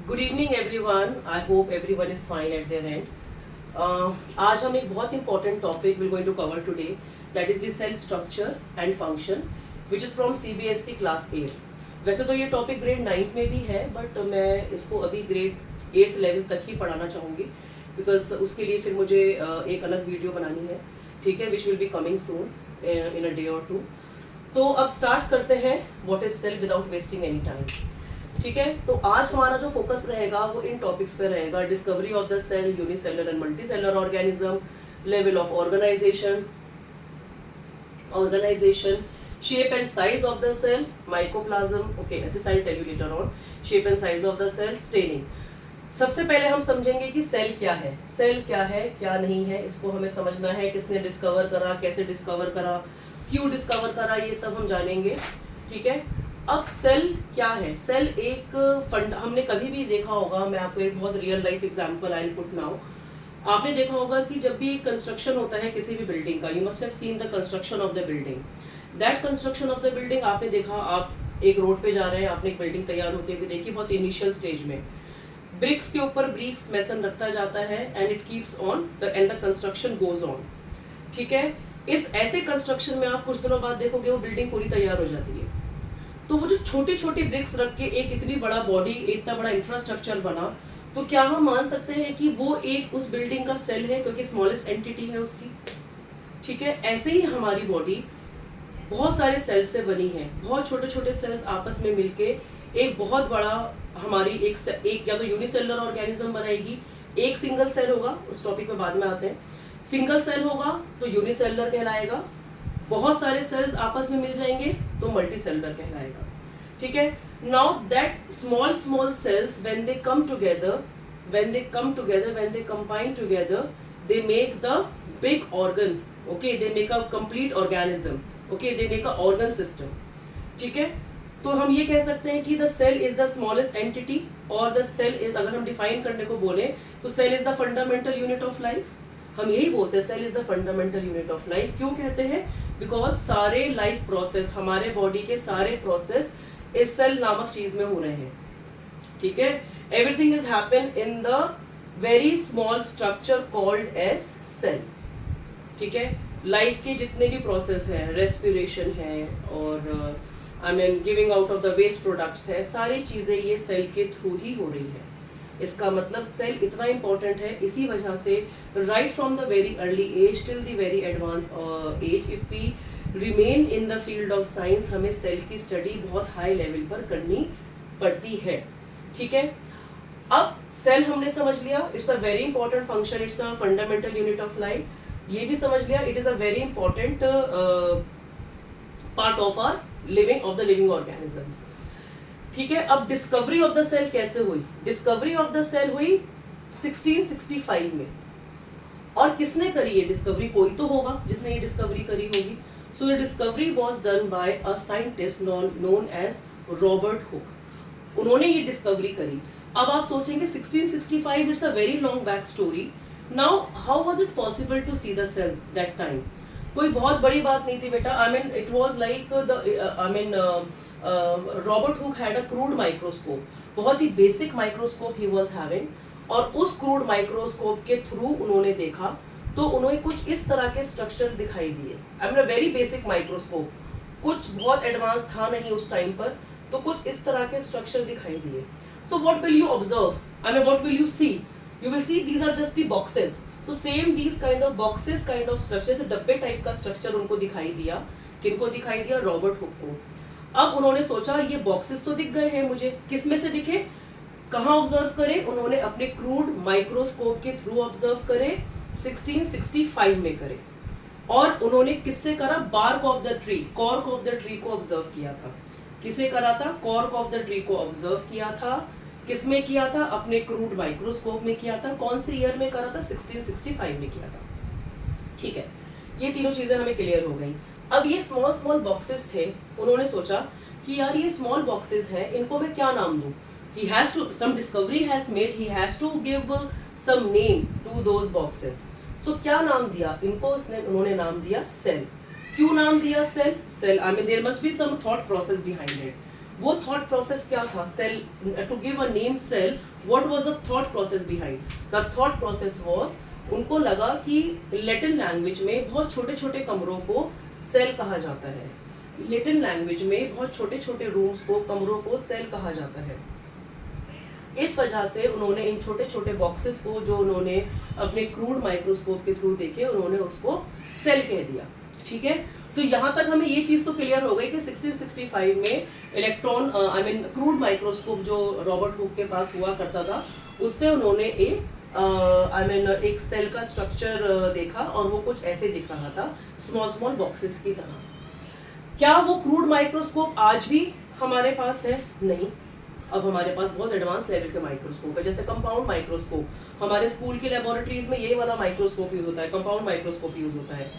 Good evening everyone. I hope everyone is fine at there and. आज हम एक बहुत important topic will going to cover today, that is the cell structure and function which is from CBSE class 8. वैसे तो ये topic grade 9th में भी है, बट मैं इसको अभी ग्रेड 8th लेवल तक ही पढ़ाना चाहूँगी, बिकॉज उसके लिए फिर मुझे एक अलग वीडियो बनानी है, ठीक है, which will be coming soon in a day और 2. तो अब स्टार्ट करते हैं what is cell without wasting any time. ठीक है, तो आज हमारा जो फोकस रहेगा वो इन टॉपिक्स पे रहेगा. Discovery of the cell, unicellular and multicellular organism, level of organization, shape and size of the cell, mycoplasm. Okay, this I will tell you later on. Shape and size of the cell, staining. सबसे पहले हम समझेंगे कि cell क्या है, cell क्या है, क्या नहीं है, इसको हमें समझना है. किसने डिस्कवर करा, कैसे डिस्कवर करा, क्यों डिस्कवर करा, ये सब हम जानेंगे. ठीक है, अब सेल क्या है. सेल एक हमने कभी भी देखा होगा, मैं आपको एक बहुत real life example I will put now. आपने देखा होगा कि जब भी कंस्ट्रक्शन होता है किसी भी बिल्डिंग का, you must have seen the construction of the building. That construction of the building आपने देखा, आप एक रोड पे जा रहे हैं, आपने एक बिल्डिंग तैयार होते हुए देखी, बहुत इनिशियल स्टेज में ब्रिक्स के ऊपर ब्रिक्स मैसन रखता जाता है and it keeps on and the construction goes on. ठीक है, इस ऐसे कंस्ट्रक्शन में आप कुछ दिनों बाद देखोगे वो बिल्डिंग पूरी तैयार हो जाती है. तो वो जो छोटी छोटी ब्रिक्स रख के एक इतनी बड़ा बॉडी, इतना बड़ा इंफ्रास्ट्रक्चर बना, तो क्या हम मान सकते हैं कि वो एक उस बिल्डिंग का सेल है, क्योंकि स्मॉलेस्ट एंटिटी है उसकी. ठीक है, ऐसे ही हमारी बॉडी बहुत सारे सेल्स से बनी है. बहुत छोटे छोटे सेल्स आपस में मिलके एक बहुत बड़ा हमारी एक या तो यूनिसेलुलर ऑर्गेनिज्म बनाएगी. एक सिंगल सेल होगा, उस टॉपिक पे बाद में आते हैं. सिंगल सेल होगा तो यूनिसेलुलर कहलाएगा. बहुत सारे सेल्स आपस में मिल जाएंगे तो मल्टीसेलुलर कहलाएगा. ठीक है, now that small cells when they come together, when they combine together, they make the big organ. Okay, they make a complete organism. Okay, they make a organ system. ठीक है, तो हम ये कह सकते हैं कि the cell is the smallest entity, और द सेल इज, अगर हम डिफाइन करने को बोले तो cell is the fundamental unit of life. हम यही बोलते हैं, cell is the fundamental unit of life. क्यों कहते हैं? बिकॉज सारे लाइफ प्रोसेस, हमारे बॉडी के सारे प्रोसेस इस सेल नामक चीज में हो रहे हैं. ठीक है, everything is happen in the very small structure called as cell. ठीक है, लाइफ के जितने भी प्रोसेस हैं, रेस्पिरेशन है और giving out of the waste products है, सारी चीजें ये सेल के थ्रू ही हो रही है. इसका मतलब सेल इतना इंपॉर्टेंट है. इसी वजह से right from the very early age till the very advance age, if we remain in the field of science, हमें सेल की स्टडी बहुत हाई लेवल पर करनी पड़ती है. ठीक है, अब सेल हमने समझ लिया, it's a very important function, it's a fundamental unit of life. ये भी समझ लिया, it is a very important part of our living, of the living organisms. ठीक है, अब डिस्कवरी ऑफ द सेल कैसे हुई? डिस्कवरी ऑफ द सेल हुई 1665 में. और किसने करी ये डिस्कवरी? कोई तो होगा जिसने ये डिस्कवरी करी होगी. So the discovery was done by a scientist known as Robert Hooke. उन्होंने ये डिस्कवरी करी. अब आप सोचेंगे 1665, it's a very long back story. Now how was it possible to see the cell that time? कोई बहुत बड़ी बात नहीं थी बेटा. It was like the Robert Hooke had a crude microscope. बहुत ही बेसिक माइक्रोस्कोप ही वाज हैविंग, और उस क्रूड माइक्रोस्कोप के थ्रू उन्होंने देखा तो उन्हें कुछ इस तरह के स्ट्रक्चर दिखाई दिए. वेरी बेसिक माइक्रोस्कोप, कुछ बहुत एडवांस था नहीं उस टाइम पर, तो कुछ इस तरह के स्ट्रक्चर दिखाई दिए. So what will you observe, what will you see? You will see these are just the boxes. तो same these kind of boxes, kind of structure, जैसे डब्बे टाइप का स्ट्रक्चर उनको दिखाई दिया. किनको दिखाई दिया? रॉबर्ट हुक को. अब उन्होंने सोचा ये बॉक्सेस तो दिख गए हैं मुझे, किस में से दिखे, कहाँ ऑब्जर्व करें? उन्होंने अपने क्रूड माइक्रोस्कोप के थ्रू ऑब्जर्व करे, 1665 में करे. और उन्होंने किससे करा? Bark of the tree, cork of the tree को ऑब्जर्व किया था. किसे करा था? कॉर्क ऑफ द ट्री को ऑब्जर्व किया था. किसमें किया था? अपने क्रूड माइक्रोस्कोप में किया था. कौन से ईयर में करा था? 1665 में किया था. ठीक है, ये तीनों चीजें हमें क्लियर हो गई. अब ये स्मॉल बॉक्सेस थे. उन्होंने सोचा कि यार ये स्मॉल बॉक्सेस हैं, इनको मैं क्या नाम दूं? he has to, some discovery has made, he has to give some name to those boxes. So क्या नाम दिया इनको? उन्होंने नाम दिया सेल. क्यों नाम दिया cell? Cell, there must be some thought process behind it. वो थॉट प्रोसेस क्या था? Cell, to give a name cell, what was the thought process behind? The thought process was, उनको लगा कि लैटिन लैंग्वेज में बहुत छोटे छोटे कमरों को सेल कहा जाता है। लैटिन लैंग्वेज में बहुत छोटे छोटे रूम्स को, कमरों को सेल कहा जाता है। इस वजह से उन्होंने इन छोटे छोटे बॉक्सेस को, जो उन्होंने अपने क्रूड माइक्रोस्कोप के थ्रू देखे, उन्होंने उसको सेल कह दिया। ठीक है, तो यहाँ तक हमें ये चीज़ तो क्लियर हो गई कि 1665 में इलेक्ट्रॉन क्रूड माइक्रोस्कोप जो रॉबर्ट हुक के पास हुआ करता था, उससे उन्होंने एक सेल का स्ट्रक्चर देखा और वो कुछ ऐसे दिख रहा था, स्मॉल स्मॉल बॉक्सेस की तरह। क्या वो क्रूड माइक्रोस्कोप आज भी हमारे पास है? नहीं। अब हमारे पास बहुत एडवांस लेवल के माइक्रोस्कोप है, जैसे कंपाउंड माइक्रोस्कोप। हमारे स्कूल की लेबोरेटरीज में ये वाला माइक्रोस्कोप यूज होता है, कंपाउंड माइक्रोस्कोप यूज होता है।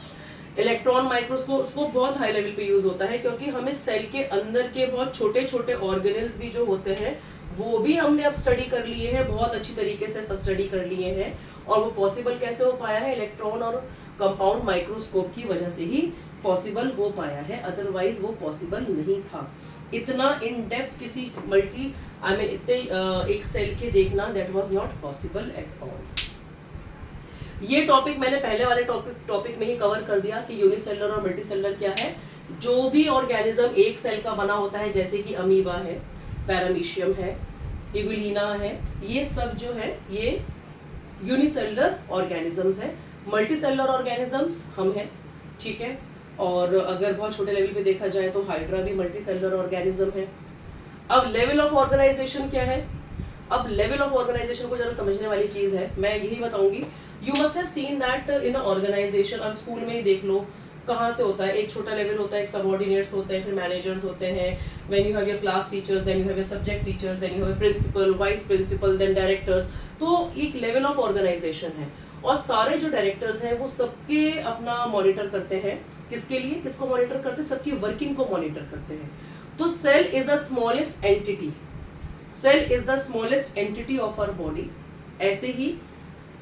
इलेक्ट्रॉन माइक्रोस्कोप बहुत हाई लेवल पे यूज होता है, क्योंकि हमें सेल के अंदर के बहुत छोटे छोटे ऑर्गेनल्स भी जो होते हैं वो भी हमने अब स्टडी कर लिए हैं, बहुत अच्छी तरीके से स्टडी कर लिए हैं। और वो पॉसिबल कैसे हो पाया है? इलेक्ट्रॉन और कंपाउंड माइक्रोस्कोप की वजह से ही पॉसिबल हो पाया है, अदरवाइज वो पॉसिबल नहीं था। इतना इन डेप्थ किसी इतने एक सेल के देखना, that was not possible at all. ये टॉपिक मैंने पहले वाले टॉपिक में ही कवर कर दिया कि यूनिसेलुलर और मल्टीसेलुलर क्या है। जो भी ऑर्गेनिज्म एक सेल का बना होता है, जैसे कि अमीबा है, पैरामीशियम है, इगुलिना है, ये सब जो है ये यूनिसेलुलर ऑर्गेनिजम्स है। मल्टीसेलुलर ऑर्गेनिजम्स हम हैं, ठीक है। और अगर बहुत छोटे लेवल पे देखा जाए तो हाइड्रा भी मल्टीसेलुलर ऑर्गेनिज्म है। अब लेवल ऑफ ऑर्गेनाइजेशन क्या है? अब लेवल ऑफ ऑर्गेनाइजेशन को जरा समझने वाली चीज है, मैं यही बताऊंगी। You must have seen that in organization, अब स्कूल में ही देख लो कहाँ से होता है। एक छोटा लेवल होता है, एक सबऑर्डिनेट्स होते हैं, फिर मैनेजर्स होते हैं, when you have your class teachers, then you have your subject teachers, then you have principal, vice principal, then directors. तो एक लेवल ऑफ ऑर्गेनाइजेशन है, और सारे जो डायरेक्टर्स हैं वो सबके अपना मॉनिटर करते हैं। किसके लिए? किसको मॉनिटर करते हैं? सबकी वर्किंग को मॉनिटर करते हैं। तो cell is the smallest entity, cell is the smallest entity of our body. ऐसे ही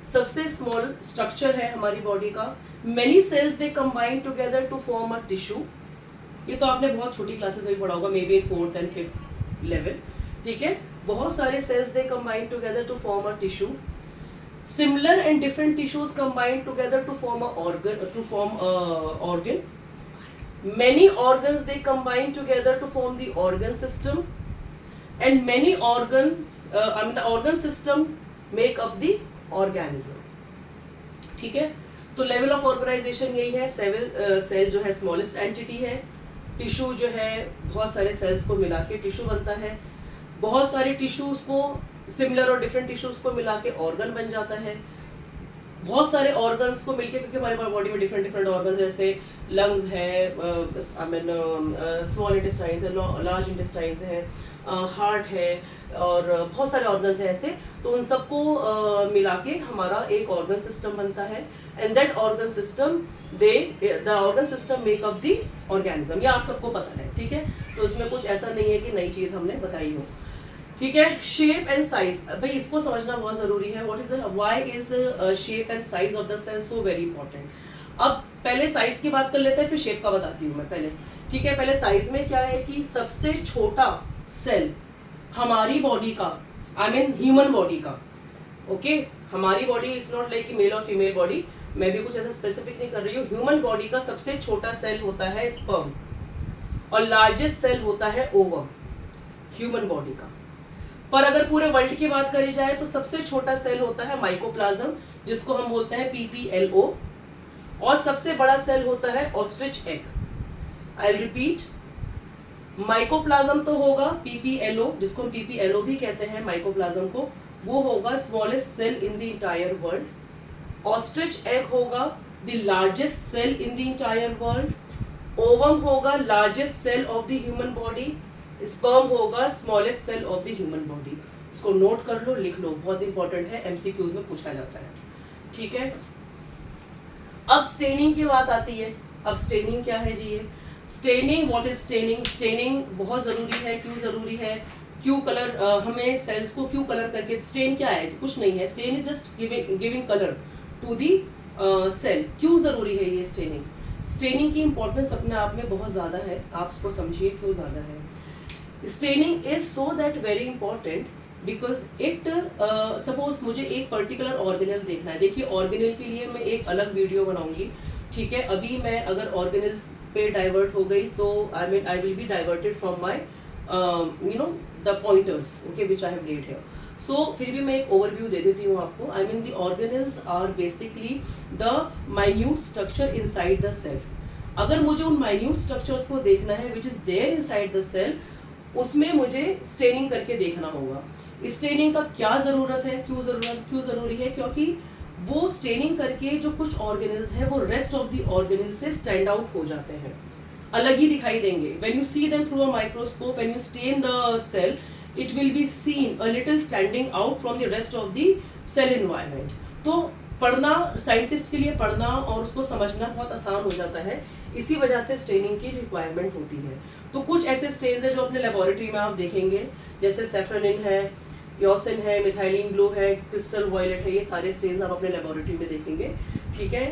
सबसे स्मॉल स्ट्रक्चर है हमारी बॉडी का। Many cells they combine together to form a tissue. ये तो आपने बहुत छोटी क्लासेस में पढ़ा होगा, maybe in 4th and 5th level, ठीक है। बहुत सारे cells they combine together to form a tissue. Similar and different tissues combine together to form organ. Many organs they combine together to form the organ system, and many organs, the organ system make up the organism. ठीक है, तो level of organisation यही है। Cell जो है smallest entity है। Tissue जो है बहुत सारे सेल्स को मिला के टिश्यू बनता है। बहुत सारे टिश्यूज को, सिमिलर और डिफरेंट टिश्यूज को मिला के ऑर्गन बन जाता है। बहुत सारे ऑर्गन्स को मिलके, क्योंकि हमारे बॉडी में डिफरेंट डिफरेंट ऑर्गन्स, जैसे लंग्स है, स्मॉल इंटेस्टाइन्स है, लार्ज इंटेस्टाइन्स है, हार्ट है, और बहुत सारे ऑर्गन्स हैं ऐसे। तो उन सबको मिला के हमारा एक ऑर्गन सिस्टम बनता है। And that organ system the organ system make up the organism. ये आप सबको पता है, ठीक है। तो इसमें कुछ ऐसा नहीं है कि नई चीज हमने बताई हो, ठीक है। शेप एंड साइज, भाई इसको समझना बहुत जरूरी है। Why is shape and size of the cell so very important. अब पहले साइज की बात कर लेते हैं, फिर शेप का बताती हूँ मैं पहले, ठीक है। पहले साइज में क्या है कि सबसे छोटा सेल हमारी बॉडी का, ह्यूमन बॉडी का, ओके। हमारी body is not like male और फीमेल बॉडी, मैं भी कुछ ऐसा स्पेसिफिक नहीं कर रही हूँ। ह्यूमन बॉडी का सबसे छोटा सेल होता है स्पर्म, और लार्जेस्ट सेल होता है ओवम, ह्यूमन बॉडी का। पर अगर पूरे वर्ल्ड की बात करी जाए तो सबसे छोटा सेल होता है माइकोप्लाज्म, जिसको हम बोलते हैं PPLO, और सबसे बड़ा सेल होता है ostrich egg. I repeat, mycoplasma तो होगा PPLO, जिसको हम PPLO भी कहते हैं माइकोप्लाज्म को, वो होगा smallest cell in the entire world. Ostrich egg होगा the largest cell in the entire world. Ovum होगा largest cell of the human body. Sperm होगा smallest cell of the human body. इसको नोट कर लो, लिख लो, बहुत इंपॉर्टेंट है, MCQs में पूछा जाता है, ठीक है। अब स्टेनिंग की बात आती है। अब स्टेनिंग क्या है जी? ये staining, what is staining? Staining बहुत जरूरी है। क्यों जरूरी है? क्यों कलर, हमें सेल्स को क्यों कलर करके, स्टेन क्या है? कुछ नहीं है, stain is just giving colour to the cell. क्यों जरूरी है ये स्टेनिंग? स्टेनिंग की इंपॉर्टेंस अपने आप में बहुत ज्यादा है, आप उसको समझिए क्यों ज्यादा है। Staining is so that very important because it suppose मुझे एक पर्टिकुलर ऑर्गेनल देखना है. देखिए ऑर्गेनल के लिए मैं एक अलग वीडियो बनाऊंगी, ठीक है. अभी मैं अगर ऑर्गेनल्स पे डाइवर्ट हो गई तो I will be diverted from my the pointers, okay, which I have led here. So फिर भी मैं एक ओवरव्यू दे देती हूँ आपको. I mean the organelles are basically the minute structure inside the cell. अगर मुझे उन माइन्यूट स्ट्रक्चर्स को देखना है which is there inside the cell, उसमें मुझे स्टेनिंग करके देखना होगा. स्टेनिंग का क्या जरूरत है, क्यों जरूरी है? क्योंकि वो स्टेनिंग करके जो कुछ ऑर्गेनल्स हैं वो रेस्ट ऑफ द ऑर्गेनल से स्टैंड आउट हो जाते हैं, अलग ही दिखाई देंगे. When you see them through a microscope, when you stain the cell, it will be seen a little standing out from the rest of the cell environment. तो पढ़ना, साइंटिस्ट के लिए पढ़ना और उसको समझना बहुत आसान हो जाता है. इसी वजह से स्टेनिंग की रिक्वायरमेंट होती है. तो कुछ ऐसे स्टेन्स हैं जो अपने लेबोरेटरी में आप देखेंगे, जैसे सेफ्रोनिन है, योसिन है, मिथाइलिन ब्लू है, क्रिस्टल वॉयलेट है. ये सारे स्टेन्स आप अपने लेबोरेटरी में देखेंगे, ठीक है.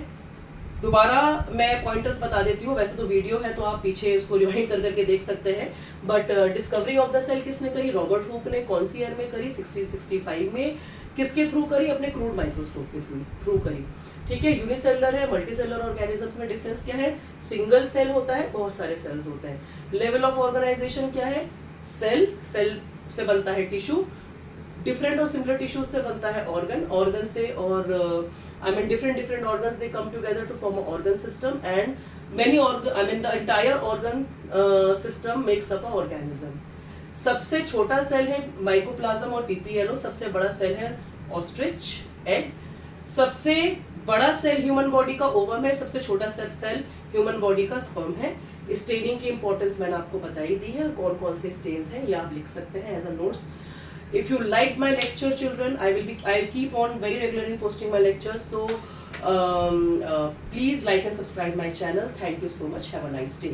दोबारा मैं पॉइंटर्स बता देती हूँ. वैसे तो वीडियो है तो आप पीछे उसको रिवाइंड कर करके देख सकते हैं. But discovery of the cell किसने करी? रॉबर्ट हुक ने. कौन सी ईयर में करी? 1665 में. किसके थ्रू करी? अपने क्रूड माइक्रोस्कोप के थ्रू करी, ठीक है. यूनिसेलुलर है, मल्टीसेलुलर ऑर्गेनिजम्स में डिफरेंस क्या है? सिंगल सेल होता है, बहुत सारे सेल्स होते हैं. लेवल ऑफ ऑर्गेनाइजेशन क्या है? सेल से बनता है टिश्यू, डिफरेंट और सिमिलर टिश्यूज से बनता है ऑर्गन से, और I mean different organs they come together to form a organ system, and many organ, I mean the entire organ system makes up a organism. सबसे छोटा सेल है mycoplasma और पीपीएलओ. सबसे बड़ा सेल है ऑस्ट्रिच एग. सबसे बड़ा cell human body का ओवम है. सबसे छोटा सेल ह्यूमन बॉडी का स्पर्म है. स्टेनिंग की इंपॉर्टेंस मैंने आपको बताई दी है. कौन कौन से स्टेन्स हैं ये आप लिख सकते हैं as a notes. If you like my lecture, children, I'll keep on very regularly posting my lectures. So please like and subscribe my channel. Thank you so much. Have a nice day.